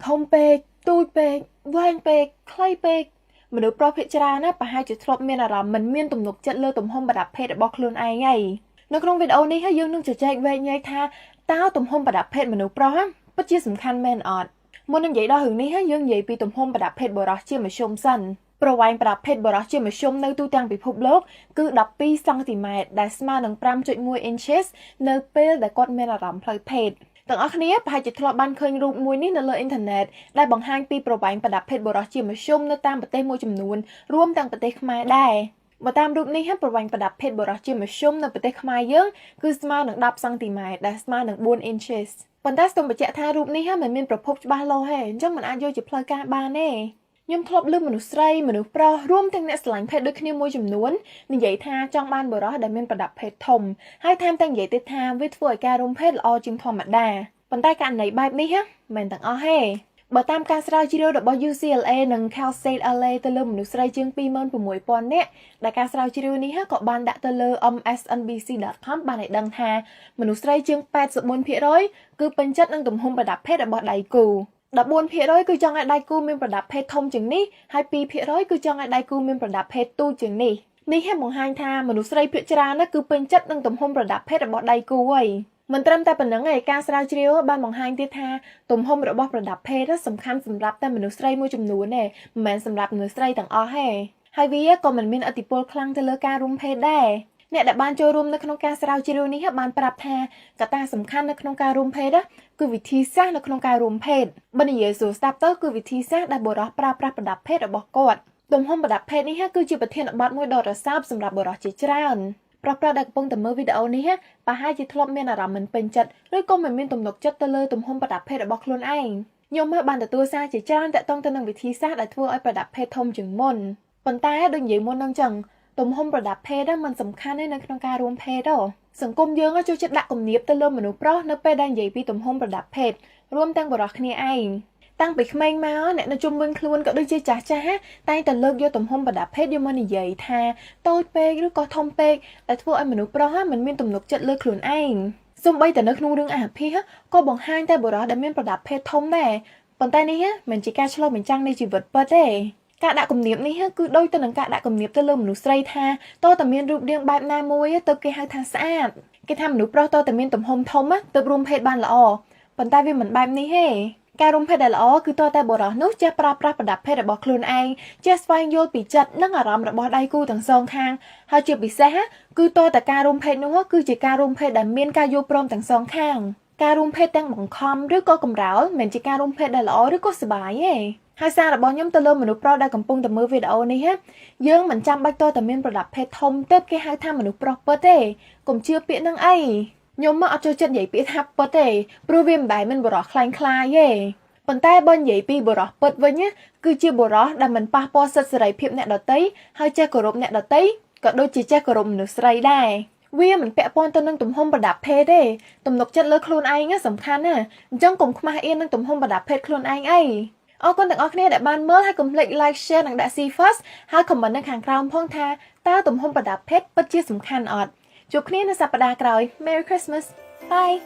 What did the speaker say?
ធំពេកទូចពេកវែងពេកខ្លីពេកមនុស្សប្រុសភាគច្រើនណាប្រហែលជាធ្លាប់មានអារម្មណ៍មិនមានទំនុកចិត្តលើទំហំប្រដាប់ភេទរបស់ខ្លួនឯងហើយនៅក្នុងវីដេអូនេះយើងនឹងជជែកវែកញែកថាតើទំហំប្រដាប់ភេទមនុស្សប្រុសពិតជាសំខាន់មែនអត់មុននឹងនិយាយដល់រឿងនេះយើងនិយាយពីទំហំប្រដាប់ភេទបុរសជាមធ្យមសិនប្រវែងប្រដាប់ភេទបុរសជាមធ្យមនៅទូទាំងពិភពលោកគឺ12សង់ទីម៉ែត្រដែលស្មើនឹង 5.1 inches នៅពេលដែលគាត់មានអារម្មណ៍ផ្លូវភេទទាំងអស់គ្នាប្រហែលជាធ្លាប់បានឃើញរូបមួយនេះនៅលើអ៊ីនធឺណិតដែលបង្ហាញពីប្រវែងប្រដាប់ភេទបុរសជាមធ្យមនៅតាមប្រទេសមួយចំនួនរួមទាំងប្រទេសខ្មែរដែរបើតាមរូបនេះប្រវែងប្រដាប់ភេទបុរសជាមធ្យមនៅប្រទេសខ្មែរយើងគឺស្មើនឹង10សង់ទីម៉ែត្រដែលស្មើនឹង4 inches ប៉ុន្តែសូមបញ្ជាក់ថារូបនេះមិនមានប្រភពច្បាស់លាស់ទេអញ្ចឹងមិនអាចយកជាផ្លូវការបានទេខ្ញុំធ្លាប់ឮមនុស្សស្រីមនុស្សប្រុសរួមទាំងអ្នកស្រឡាញ់ភេទដូចគ្នាមួយចំនួននិយាយថាចង់បានបុរសដែលមានប្រដាប់ភេទធំហើយថែមទាំងនិយាយទៀតថាវាធ្វើឲ្យការរួមភេទល្អជាងធម្មតាប៉ុន្តែករណីបែបនេះមិនទាំងអស់ទេបើតាមការស្រាវជ្រាវរបស់ UCLA និង Cal State LA ទៅលើមនុស្សស្រីជាង 26,000 នាក់ដែលការស្រាវជ្រាវនេះក៏បានដាក់ទៅលើ MSNBC.com បានឲ្យដឹងថាមនុស្សស្រីជាង 84% គឺពេញចិត្តនឹងទំហំប្រដាប់ភេទរបស់ដៃគូ 14% គឺចង់ឲ្យដៃគូមានប្រដាប់ភេទធំជាងនេះហើយ 2% គឺចង់ឲ្យដៃគូមានប្រដាប់ភេទទូចជាងនេះបង្ហាញថាមនុស្សស្រីភាគច្រើនគឺពេញចិត្តនឹងទំហំប្រដាប់ភេទរបស់ដៃគូហើយមិនត្រឹមតែប៉ុណ្្នឹងឯការស្រាវជ្រាវបានបង្ហាញទៀតថាទំហំរបស់ប្រដាប់ភេទសំខាន់សម្រាប់តែមនុស្សស្រីមួយចំនួនទេមិនមែនសម្រាប់មនុស្សស្រីទាំងអស់ទេហើយវាក៏មិនមានឥទ្ធិពលខ្លាំងទៅលើការរួមភេទដែរអ្នកដែលបានចូលរួមនៅក្នុងការស្រាវជ្រាវនេះបានប្រាប់ថាកត្តាសំខាន់នៅក្នុងការរួមភេទគឺវិធីសាស្ត្រនៅក្នុងការរួមភេទបើនិយាយស្ដាប់ទៅគឺវិធីសាស្ត្រដែលបុរសប្រើប្រាស់ប្រដាប់ភេទរបស់គាត់ទំហំប្រដាប់ភេទនេះគឺជាប្រធានបទមួយដ៏រសើបសម្រាប់បុរសជាច្រើនប្រុសៗដែលកំពុងតែមើលវីដេអូនេះប្រហែលជាធ្លាប់មានអារម្មណ៍មិនពេញចិត្តឬក៏មិនមានទំនុកចិត្តទៅលើទំហំប្រដាប់ភេទរបស់ខ្លួនឯងខ្ញុំបានទទួលសារជាច្រើនតាក់ទងទៅនឹងវិធីសាស្ត្រដែលធ្វើឲ្យប្រដាប់ភេទធំជាងមុនប៉ុន្តែដូចនិយាយមុនហ្នឹងចឹងទំហំប្រដាប់ភេទมันសំខាន់នៅក្នុងការរួមភេទសង្គមយើងចូលចិត្តដាក់គំនាបទៅលើមនុស្សប្រុសនៅពេលដែលនិយាយពីទំហំប្រដាប់ភេទរួមទាំងបុរសគ្នាឯងតាំងពីក្មេងមកអ្នកនៅជុំវិញខ្លួនក៏ដូចជាចាស់តែងតែលើកយកទំហំប្រដាប់ភេទយកមកនិយាយថាតូចពេកឬក៏ធំពេកដែលធ្វើឲ្យមនុស្សប្រុសមិនមានទំនុកចិត្តលើខ្លួនឯងសូម្បីតែនៅក្នុងរឿងអាភិសក៏បង្ហាញតែបុរសដែលមានប្រដាប់ភេទធំដែរប៉ុន្តែនេះមិនជាការឆ្លុះបញ្ចាំងនៃជីវិតពិតទេការដាក់គំនាបនេះគឺដូចទៅនឹងការដាក់គំនាបទៅលើមនុស្សស្រីថាតើតើមានរូបរាងបែបណាមួយទៅគេហៅថាស្អាតគេថាមនុស្សប្រុសតើតើមានទំហំធំទៅរួមភេទបានល្អប៉ុន្តែវាមិនបែបនេះទេការរួមភេទដែលល្អគឺតើតែបុរសនោះចេះប្រើប្រាស់ប្រដាប់ភេទរបស់ខ្លួនឯងចេះស្វែងយល់ពីចិត្តនិងអារម្មណ៍របស់ដៃគូទាំងសងខាងហើយជាពិសេសគឺតើតែការរួមភេទនោះគឺជាការរួមភេទដែលមានការយល់ព្រមទាំងសងខាងការរួមភេទទាំងបង្ខំឬក៏កម្រើលមិនជាការរួមភេទដែលល្អឬក៏សុបាយទេហើយសាររបស់ខ្ញុំទៅលើមនុស្សប្រុសដែលកំពុងតែមើលវីដេអូនេះយើងមិនចាំបាច់តែមានប្រដាប់ភេទធំទើបគេហៅថាមនុស្សប្រុសពិតទេកុំជឿពាក្យហ្នឹងអីខ្ញុំអត់ចូលចិត្តនិយាយពាក្យថាពិតទេព្រោះវាមិនដែលមានបុរសខ្លាញ់ខ្លាយទេប៉ុន្តែបើនិយាយពីបុរសពិតវិញគឺជាបុរសដែលមិនប៉ះពាល់សិទ្ធិសេរីភាពអ្នកដទៃហើយចេះគោរពអ្នកដទៃក៏ដូចជាចេះគោរពមនុស្សស្រីដែរវាមិនពាក់ព័ន្ធទៅនឹងទំហំប្រដាប់ភេទទេទំនុកចិត្តលើខ្លួនឯងសំខាន់ណាអញ្ចឹងកុំខ្មាស់អៀននឹងទំហំប្រដាប់ភេទខ្លួនឯងអីអរគុណទាំងអស់គ្នាដែលបានមើលហើយកុំភ្លេច like share និងដាក់ see first ហើយ comment នៅខាងក្រោមផងថាតើទំហំប្រដាប់ភេទពិតជាសំខាន់អត់ជួបគ្នានៅសប្តាហ៍ក្រោយ Merry Christmas Bye